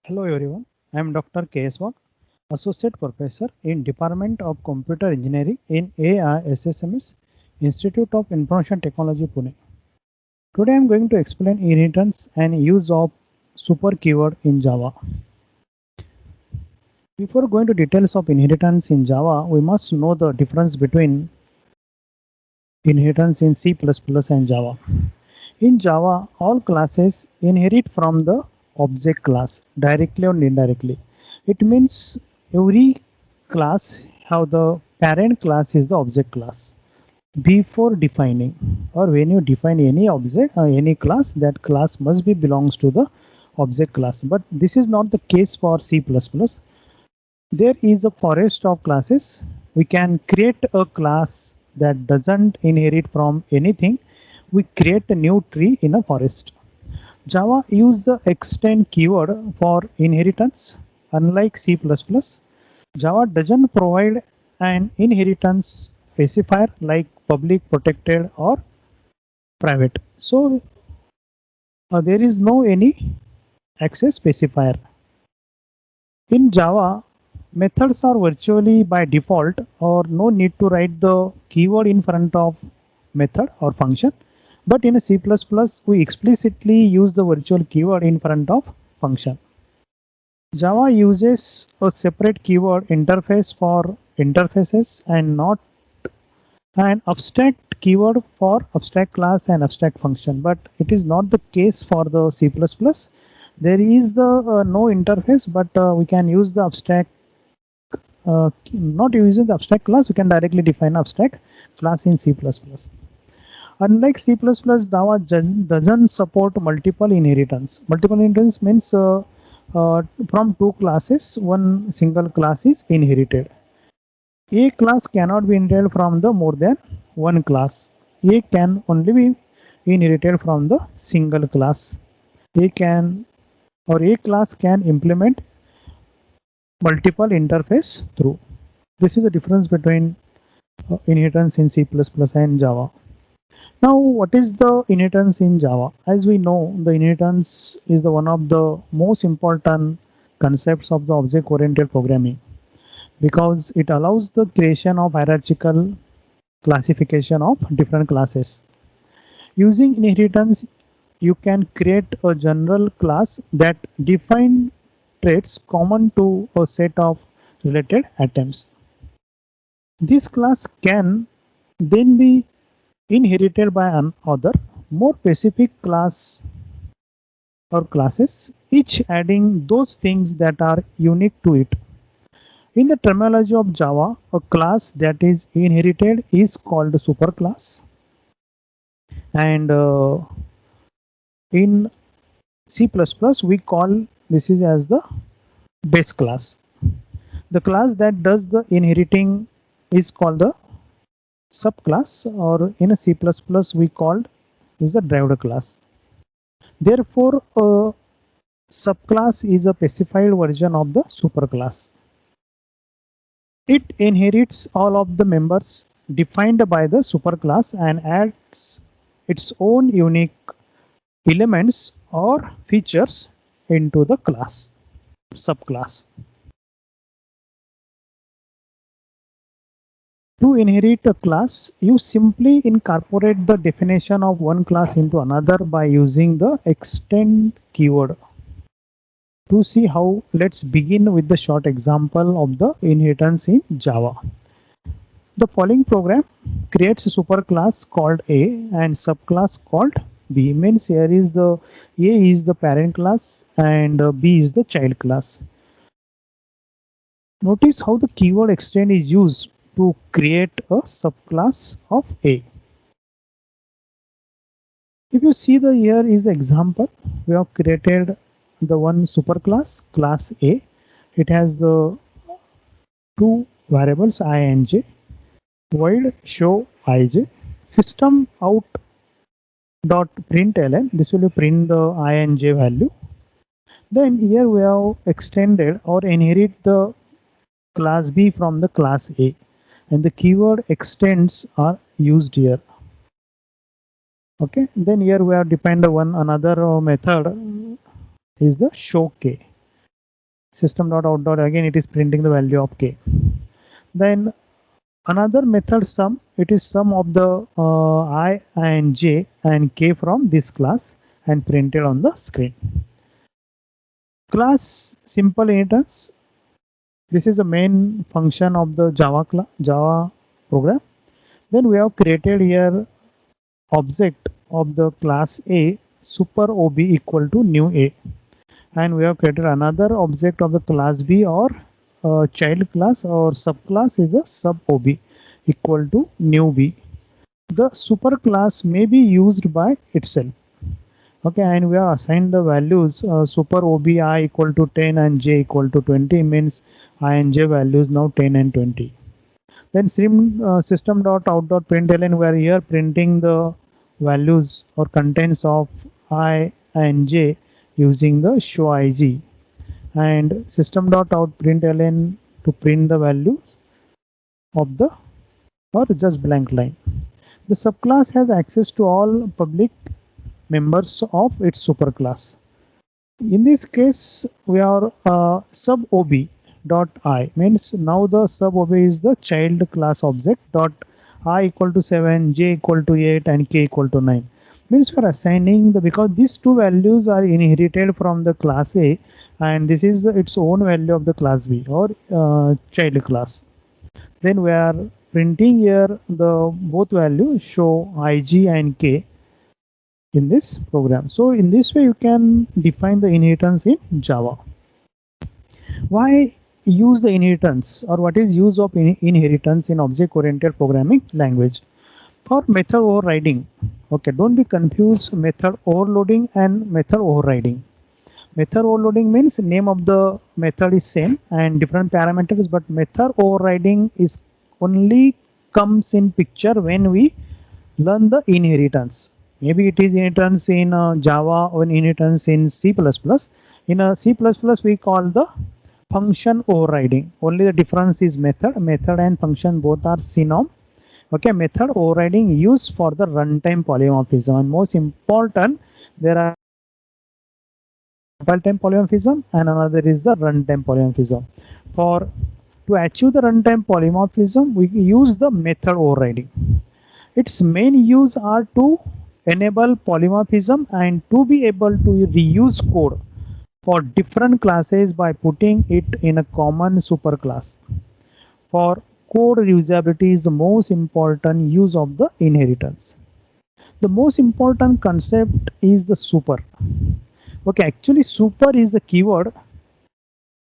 Hello everyone, I am Dr. K.S. Associate Professor in Department of Computer Engineering in AISSMS, Institute of Information Technology, Pune. Today I am going to explain inheritance and use of super keyword in Java. Before going to details of inheritance in Java, we must know the difference between inheritance in C++ and Java. In Java, all classes inherit from the object class directly or indirectly. It means every class have the parent class is the object class. Before defining or when you define any object or any class, that class must be belongs to the object class. But this is not the case for C++. There is a forest of classes. We can create a class that doesn't inherit from anything. We create a new tree in a forest. Java uses the extend keyword for inheritance. Unlike C++, Java doesn't provide an inheritance specifier like public, protected, or private. So there is no any access specifier. In Java, methods are virtually by default or no need to write the keyword in front of method or function. But in a C++, we explicitly use the virtual keyword in front of function. Java uses a separate keyword interface for interfaces and not an abstract keyword for abstract class and abstract function. But it is not the case for the C++. There is the no interface, but we can use the abstract not using the abstract class, we can directly define abstract class in C++. Unlike C++, Java doesn't support multiple inheritance. Multiple inheritance means from two classes, one single class is inherited. A class cannot be inherited from the more than one class. A can only be inherited from the single class. A class can implement multiple interface through. This is the difference between inheritance in C++ and Java. Now, what is the inheritance in Java? As we know, the inheritance is the one of the most important concepts of the object-oriented programming because it allows the creation of hierarchical classification of different classes. Using inheritance, you can create a general class that defines traits common to a set of related items. This class can then be inherited by another more specific class or classes, each adding those things that are unique to it. In the terminology of Java, a class that is inherited is called a superclass, and in C++ we call this is as the base class. The class that does the inheriting is called the subclass, or in a C++ we called is the derived class. Therefore, a subclass is a specified version of the superclass. It inherits all of the members defined by the superclass and adds its own unique elements or features into the class subclass. To inherit a class, you simply incorporate the definition of one class into another by using the extend keyword. To see how, let's begin with the short example of the inheritance in Java. The following program creates a superclass called A and subclass called B. Means here is the A is the parent class and B is the child class. Notice how the keyword extend is used to create a subclass of A. If you see the here is the example, we have created the one superclass, class A. It has the two variables I and j. Void show ij. System out dot println. This will print the I and j value. Then here we have extended or inherit the class B from the class A, and the keyword extends are used here. Okay, then here we have defined one another method is the show k. System dot out dot, again it is printing the value of k. Then another method sum, it is sum of the I and j and k from this class and printed on the screen. Class simple inheritance, this is the main function of the Java program. Then we have created here object of the class A super ob equal to new A, and we have created another object of the class B or child class or subclass is a sub ob equal to new B. The super class may be used by itself. Okay, and we have assigned the values super ob I equal to 10 and j equal to 20, means I and j values now 10 and 20. Then system dot out dot println, we are here printing the values or contents of I and j using the show ig, and system dot out println to print the values of the or just blank line. The subclass has access to all public members of its superclass. In this case, we are sub ob dot I, means now the sub ob is the child class object dot I equal to 7, j equal to 8 and k equal to 9. Means we are assigning the, because these two values are inherited from the class A and this is its own value of the class B or child class. Then we are printing here the both values show ig and k in this program. So in this way you can define the inheritance in Java. Why use the inheritance, or what is use of inheritance in object oriented programming language? For method overriding. Okay, don't be confused method overloading and method overriding. Method overloading means name of the method is same and different parameters, but method overriding is only comes in picture when we learn the inheritance. Maybe it is inheritance in Java or inheritance in C++. In C++ we call the function overriding. Only the difference is method and function both are synonym. Okay, method overriding used for the runtime polymorphism, and most important there are compile time polymorphism and another is the runtime polymorphism. To achieve the runtime polymorphism we use the method overriding. Its main use are to enable polymorphism and to be able to reuse code for different classes by putting it in a common superclass. For code reusability is the most important use of the inheritance. The most important concept is the super. Okay, actually super is the keyword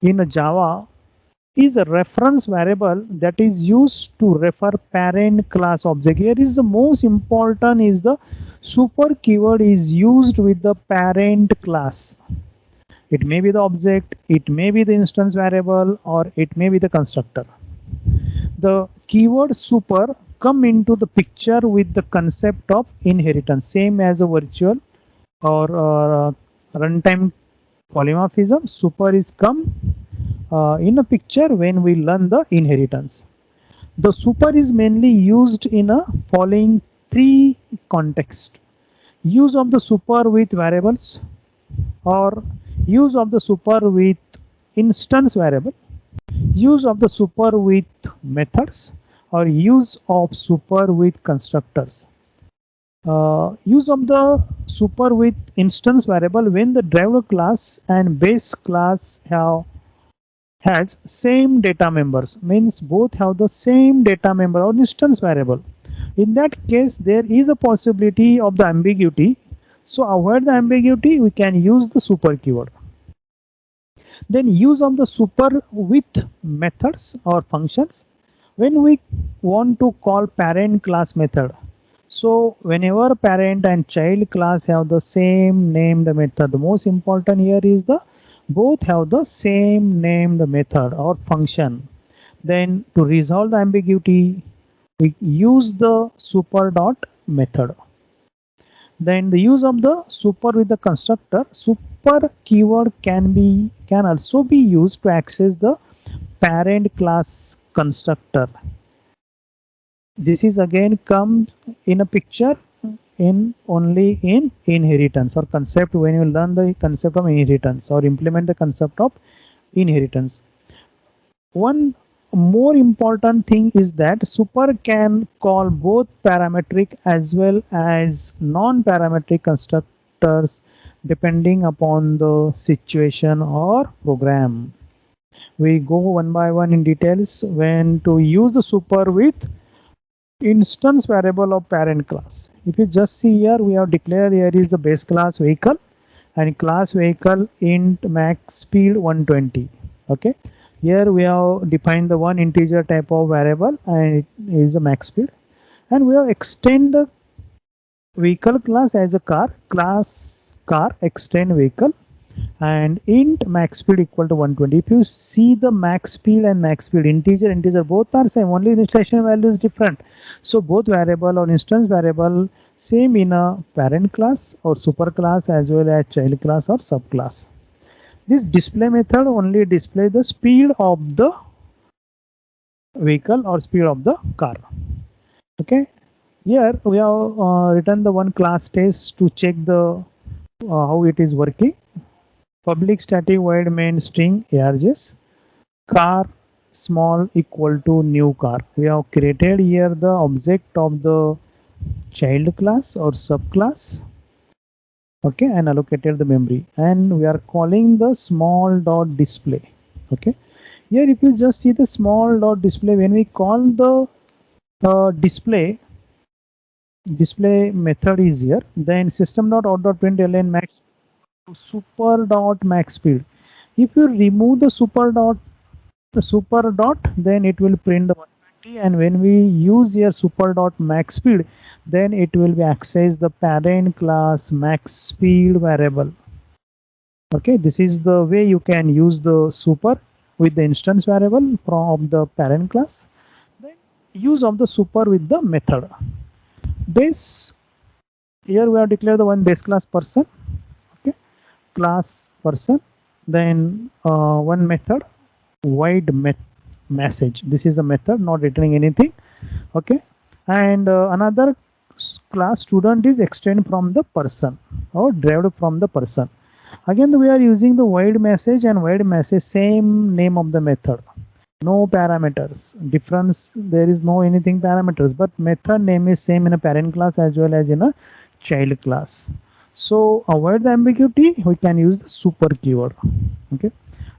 in a Java is a reference variable that is used to refer parent class object. Here is the most important is the super keyword is used with the parent class. It may be the object, it may be the instance variable, or it may be the constructor. The keyword super come into the picture with the concept of inheritance, same as a virtual or runtime polymorphism. Super is come in a picture when we learn the inheritance. The super is mainly used in a following three contexts: use of the super with variables, or use of the super with instance variable, use of the super with methods, or use of super with constructors. Use of the super with instance variable when the derived class and base class has same data members, means both have the same data member or instance variable. In that case there is a possibility of the ambiguity, so avoid the ambiguity we can use the super keyword. Then use of the super with methods or functions when we want to call parent class method. So whenever parent and child class have the same named method, the most important here is the both have the same named method or function. Then to resolve the ambiguity we use the super dot method. Then the use of the super with the constructor, super keyword can also be used to access the parent class constructor. This is again comes in a picture in only in inheritance or concept when you learn the concept of inheritance or implement the concept of inheritance. One more important thing is that super can call both parametric as well as non-parametric constructors depending upon the situation or program. We go one by one in details when to use the super with instance variable of parent class. If you just see here, we have declared here is the base class vehicle and class vehicle int max speed 120. Okay, here we have defined the one integer type of variable and it is a max speed, and we have extend the vehicle class as a class car extend vehicle and int max speed equal to 120. If you see the max speed and max speed integer both are same, only initialization value is different. So both variable or instance variable same in a parent class or super class as well as child class or subclass. This display method only display the speed of the vehicle or speed of the car. Okay, here we have written the one class test to check the how it is working. Public static void main string args car small equal to new car. We have created here the object of the child class or subclass. Okay, and allocated the memory, and we are calling the small dot display. Okay, here if you just see the small dot display, when we call the display method is here, then system.out.println max super dot max speed. If you remove the super dot, then it will print the 120, and when we use here super dot max speed, then it will be access the parent class max speed variable. Okay, this is the way you can use the super with the instance variable from the parent class. Then use of the super with the method. Base, here we have declared the one base class person. Okay, class person, then one method void message. This is a method not returning anything. Okay, and another class student is extended from the person or derived from the person. Again we are using the void message and void message same name of the method, no parameters difference, there is no anything parameters, but method name is same in a parent class as well as in a child class. So avoid the ambiguity, we can use the super keyword. Okay,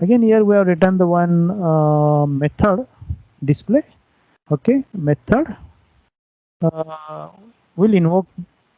again here we have written the one method display. Okay, method will invoke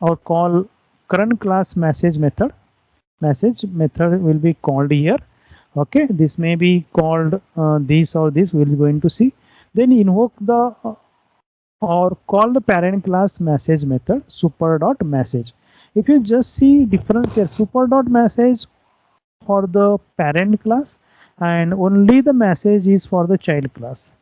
or call current class message method. Message method will be called here. Okay, this may be called this or this, we're going to see. Then invoke the or call the parent class message method super dot message. If you just see difference here, super dot message for the parent class and only the message is for the child class.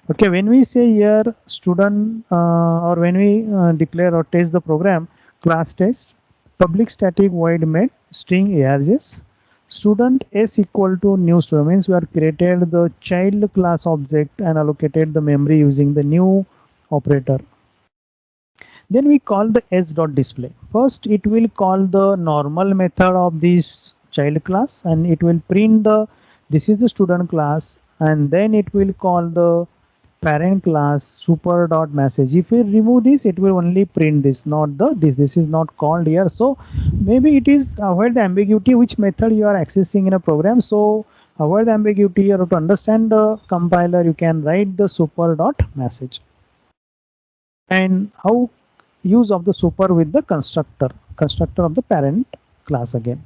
Okay, when we say here student or when we declare or test the program class test public static void main string args student s equal to new student, means we are created the child class object and allocated the memory using the new operator. Then we call the s dot display. First it will call the normal method of this child class and it will print the this is the student class, and then it will call the parent class super dot message. If we remove this, it will only print this, not the this is not called here. So maybe it is avoid the ambiguity which method you are accessing in a program. So avoid the ambiguity, or to understand the compiler you can write the super dot message. And how use of the super with the constructor of the parent class. Again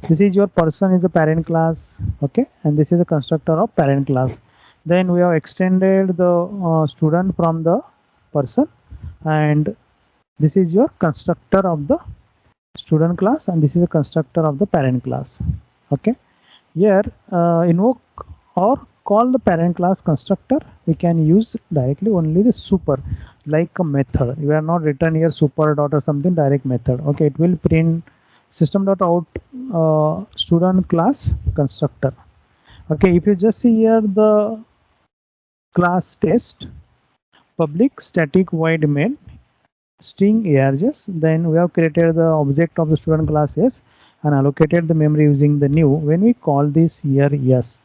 this is your person is a parent class. Okay, and this is a constructor of parent class. Then we have extended the student from the person, and this is your constructor of the student class, and this is a constructor of the parent class. Okay, here invoke or call the parent class constructor, we can use directly only the super like a method. You are not written here super dot or something, direct method. Okay, it will print system.out student class constructor. Okay, if you just see here the class test public static void main string args, then we have created the object of the student class s and allocated the memory using the new. When we call this here yes,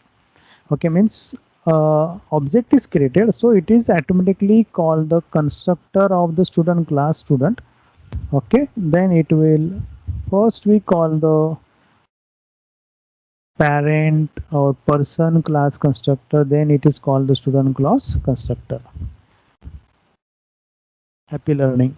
Okay, means object is created, so it is automatically called the constructor of the student class student. Okay, then it will first we call the parent or person class constructor, then it is called the student class constructor. Happy learning.